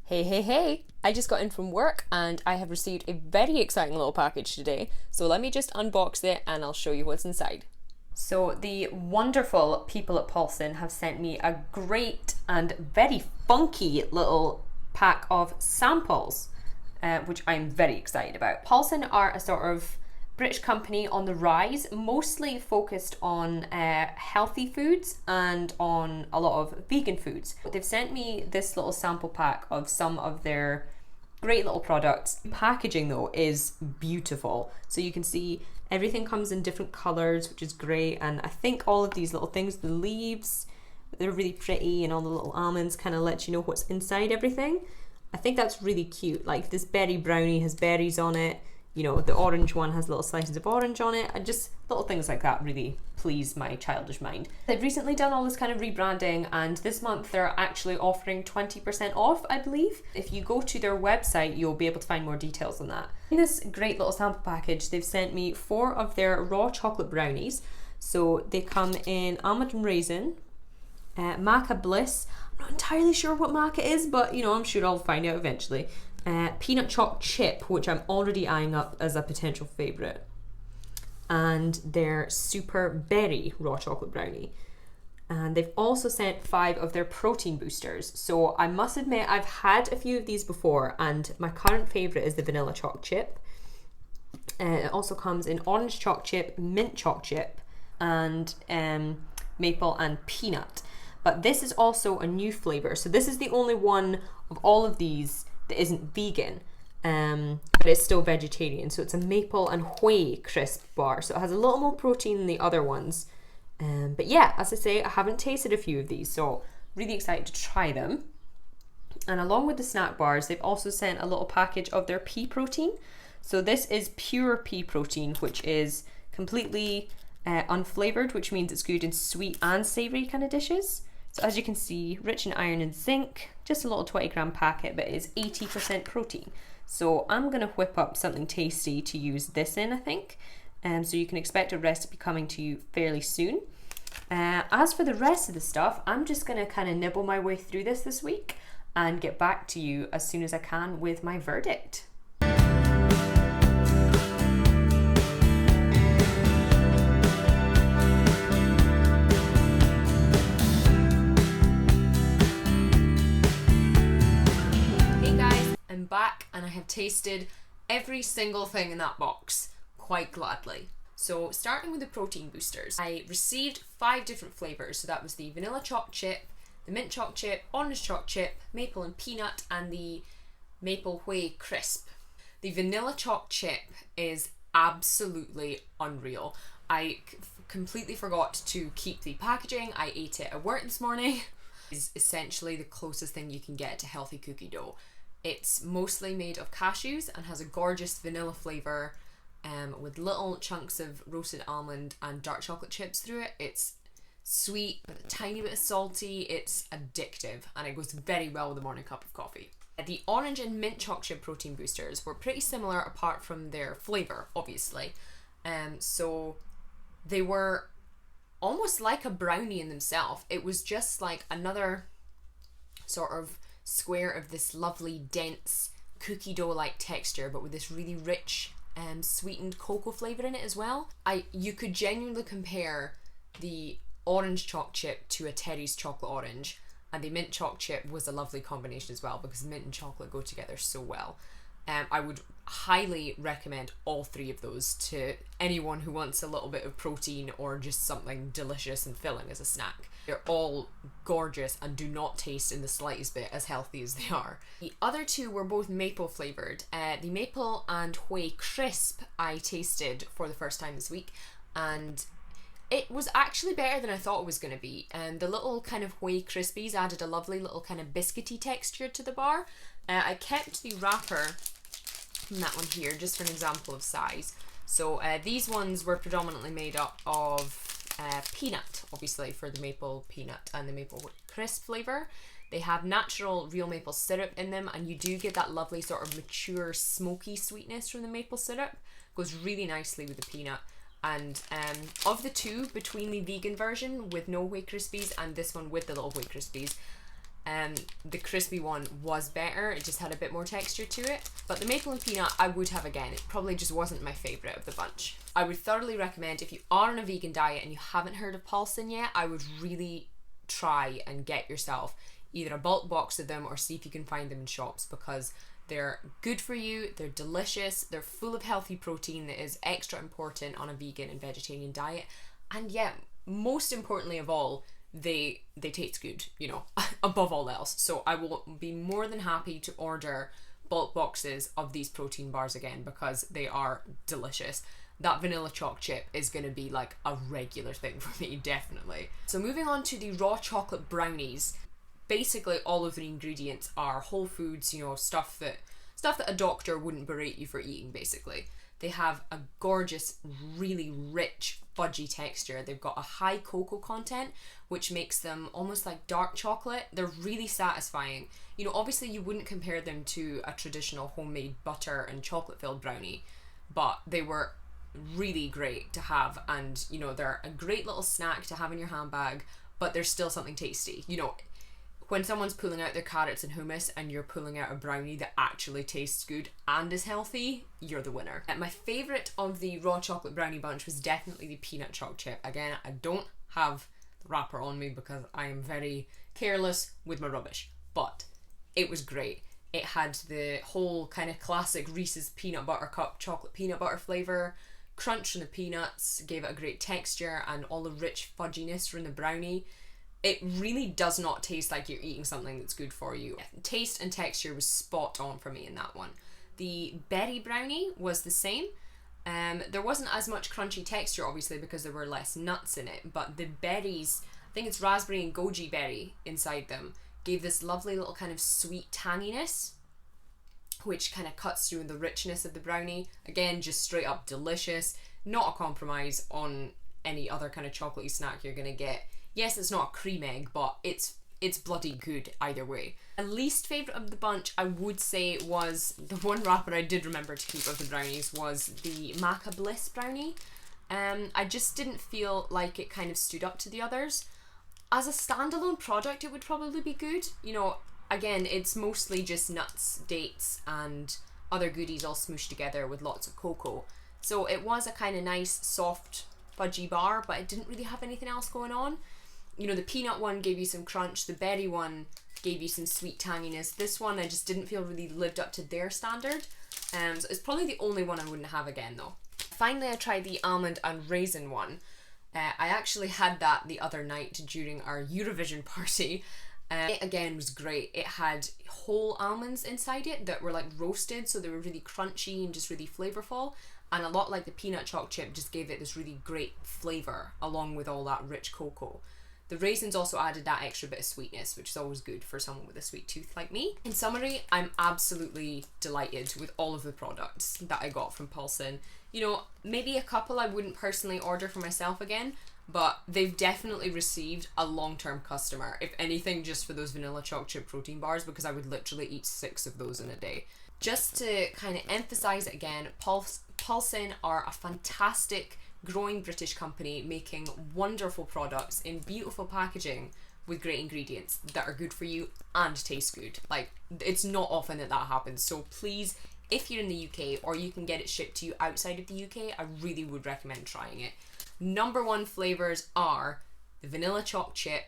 Hey, I just got in from work and I have received a very exciting little package today. So let me just unbox it and I'll show you what's inside. So the wonderful people at Pulsin have sent me a great and very funky little pack of samples, which I'm very excited about. Pulsin are a sort of British company on the rise, mostly focused on healthy foods and on a lot of vegan foods. They've sent me this little sample pack of some of their great little products. Packaging though is beautiful. So you can see everything comes in different colors, which is great. And I think all of these little things, the leaves, they're really pretty, and all the little almonds kind of let you know what's inside everything. I think that's really cute. Like this berry brownie has berries on it. You know, the orange one has little slices of orange on it, and just little things like that really please my childish mind. They've recently done all this kind of rebranding, and this month they're actually offering 20% off, I believe. If you go to their website, you'll be able to find more details on that. In this great little sample package, they've sent me 4 of their raw chocolate brownies. So they come in almond and raisin, maca bliss. I'm not entirely sure what maca is, but you know, I'm sure I'll find out eventually. Peanut choc chip, which I'm already eyeing up as a potential favourite, and their super berry raw chocolate brownie. And they've also sent 5 of their protein boosters. So I must admit, I've had a few of these before, and my current favourite is the vanilla choc chip. It also comes in orange choc chip, mint choc chip, and maple and peanut. But this is also a new flavour. So this is the only one of all of these that isn't vegan, but it's still vegetarian. So it's a maple and whey crisp bar. So it has a little more protein than the other ones. But yeah, as I say, I haven't tasted a few of these, so really excited to try them. And along with the snack bars, they've also sent a little package of their pea protein. So this is pure pea protein, which is completely unflavoured, which means it's good in sweet and savoury kind of dishes. So as you can see, rich in iron and zinc, just a little 20-gram packet, but it is 80% protein. So I'm going to whip up something tasty to use this in, I think. So you can expect a recipe coming to you fairly soon. As for the rest of the stuff, I'm just going to kind of nibble my way through this week and get back to you as soon as I can with my verdict. I'm back and I have tasted every single thing in that box quite gladly. So starting with the protein boosters, I received 5 different flavours. So that was the vanilla choc chip, the mint choc chip, orange choc chip, maple and peanut, and the maple whey crisp. The vanilla choc chip is absolutely unreal. I completely forgot to keep the packaging. I ate it at work this morning. It's essentially the closest thing you can get to healthy cookie dough. It's mostly made of cashews and has a gorgeous vanilla flavour with little chunks of roasted almond and dark chocolate chips through it. It's sweet, but a tiny bit of salty. It's addictive and it goes very well with a morning cup of coffee. The orange and mint choc chip protein boosters were pretty similar apart from their flavour, obviously. So they were almost like a brownie in themselves. It was just like another sort of square of this lovely dense cookie dough like texture, but with this really rich sweetened cocoa flavour in it as well. You could genuinely compare the orange choc chip to a Terry's chocolate orange, and the mint choc chip was a lovely combination as well because mint and chocolate go together so well. I would highly recommend all 3 of those to anyone who wants a little bit of protein or just something delicious and filling as a snack. They're all gorgeous and do not taste in the slightest bit as healthy as they are. The other 2 were both maple flavoured. The maple and whey crisp I tasted for the first time this week, and it was actually better than I thought it was going to be. And the little kind of whey crispies added a lovely little kind of biscuity texture to the bar. I kept the wrapper from that one here just for an example of size. So these ones were predominantly made up of peanut, obviously for the maple peanut and the maple crisp flavour. They have natural real maple syrup in them, and you do get that lovely sort of mature smoky sweetness from the maple syrup. Goes really nicely with the peanut. And of the 2, between the vegan version with no whey crispies and this one with the little whey crispies, The crispy one was better, it just had a bit more texture to it. But the maple and peanut I would have again, it probably just wasn't my favourite of the bunch. I would thoroughly recommend, if you are on a vegan diet and you haven't heard of Pulsin yet, I would really try and get yourself either a bulk box of them or see if you can find them in shops, because they're good for you, they're delicious, they're full of healthy protein that is extra important on a vegan and vegetarian diet, and yet, most importantly of all, they taste good, you know, above all else. So I will be more than happy to order bulk boxes of these protein bars again, because they are delicious. That vanilla choc chip is going to be like a regular thing for me, definitely. So moving on to the raw chocolate brownies. Basically all of the ingredients are whole foods, you know, stuff that a doctor wouldn't berate you for eating, basically. They have a gorgeous, really rich, fudgy texture. They've got a high cocoa content, which makes them almost like dark chocolate. They're really satisfying. You know, obviously you wouldn't compare them to a traditional homemade butter and chocolate filled brownie, but they were really great to have, and you know, they're a great little snack to have in your handbag, but they're still something tasty. You know, when someone's pulling out their carrots and hummus and you're pulling out a brownie that actually tastes good and is healthy, you're the winner. My favourite of the raw chocolate brownie bunch was definitely the peanut choc chip. Again, I don't have the wrapper on me because I am very careless with my rubbish, but it was great. It had the whole kind of classic Reese's peanut butter cup chocolate peanut butter flavour, crunch from the peanuts, gave it a great texture, and all the rich fudginess from the brownie. It really does not taste like you're eating something that's good for you. Taste and texture was spot on for me in that one. The berry brownie was the same. There wasn't as much crunchy texture, obviously, because there were less nuts in it, but the berries, I think it's raspberry and goji berry inside them, gave this lovely little kind of sweet tanginess, which kind of cuts through the richness of the brownie. Again, just straight up delicious, not a compromise on any other kind of chocolatey snack you're gonna get. Yes, it's not a cream egg, but it's bloody good either way. My least favourite of the bunch, I would say, was the one wrapper I did remember to keep of the brownies was the Maca Bliss brownie. I just didn't feel like it kind of stood up to the others. As a standalone product, it would probably be good. You know, again, it's mostly just nuts, dates, and other goodies all smooshed together with lots of cocoa. So it was a kind of nice, soft, fudgy bar, but it didn't really have anything else going on. You know, the peanut one gave you some crunch, the berry one gave you some sweet tanginess. This one I just didn't feel really lived up to their standard. So it's probably the only one I wouldn't have again though. Finally, I tried the almond and raisin one. I actually had that the other night during our Eurovision party. It again was great. It had whole almonds inside it that were like roasted, so they were really crunchy and just really flavourful. And a lot like the peanut choc chip just gave it this really great flavour along with all that rich cocoa. The raisins also added that extra bit of sweetness, which is always good for someone with a sweet tooth like me. In summary, I'm absolutely delighted with all of the products that I got from Pulsin. You know, maybe a couple I wouldn't personally order for myself again, but they've definitely received a long-term customer. If anything, just for those vanilla choc chip protein bars, because I would literally eat 6 of those in a day. Just to kind of emphasize it again, Pulsin are a fantastic growing British company making wonderful products in beautiful packaging with great ingredients that are good for you and taste good. Like, it's not often that happens, so please, if you're in the UK or you can get it shipped to you outside of the UK, I really would recommend trying it. Number 1 flavours are the vanilla choc chip,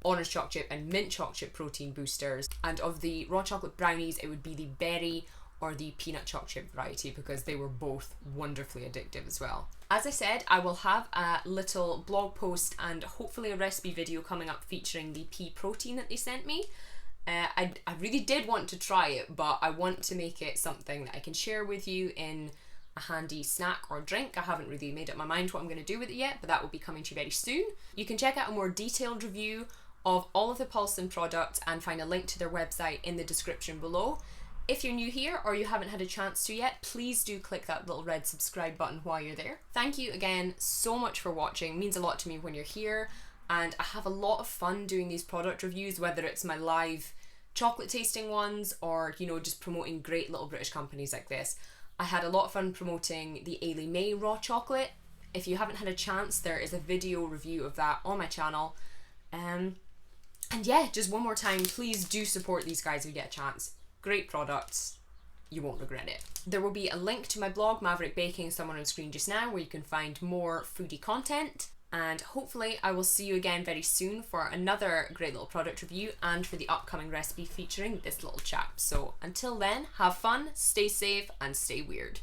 orange choc chip, and mint choc chip protein boosters, and of the raw chocolate brownies it would be the berry or the peanut choc chip variety, because they were both wonderfully addictive as well. As I said, I will have a little blog post and hopefully a recipe video coming up featuring the pea protein that they sent me. I really did want to try it, but I want to make it something that I can share with you in a handy snack or drink. I haven't really made up my mind what I'm going to do with it yet, but that will be coming to you very soon. You can check out a more detailed review of all of the Pulsin products and find a link to their website in the description below. If you're new here or you haven't had a chance to yet, please do click that little red subscribe button while you're there. Thank you again so much for watching. It means a lot to me when you're here, and I have a lot of fun doing these product reviews, whether it's my live chocolate tasting ones or, you know, just promoting great little British companies like this. I had a lot of fun promoting the Ailey May raw chocolate. If you haven't had a chance, there is a video review of that on my channel. And yeah, just one more time, please do support these guys if you get a chance. Great products. You won't regret it. There will be a link to my blog, Maverick Baking, somewhere on screen just now, where you can find more foodie content. And hopefully I will see you again very soon for another great little product review and for the upcoming recipe featuring this little chap. So until then, have fun, stay safe, and stay weird.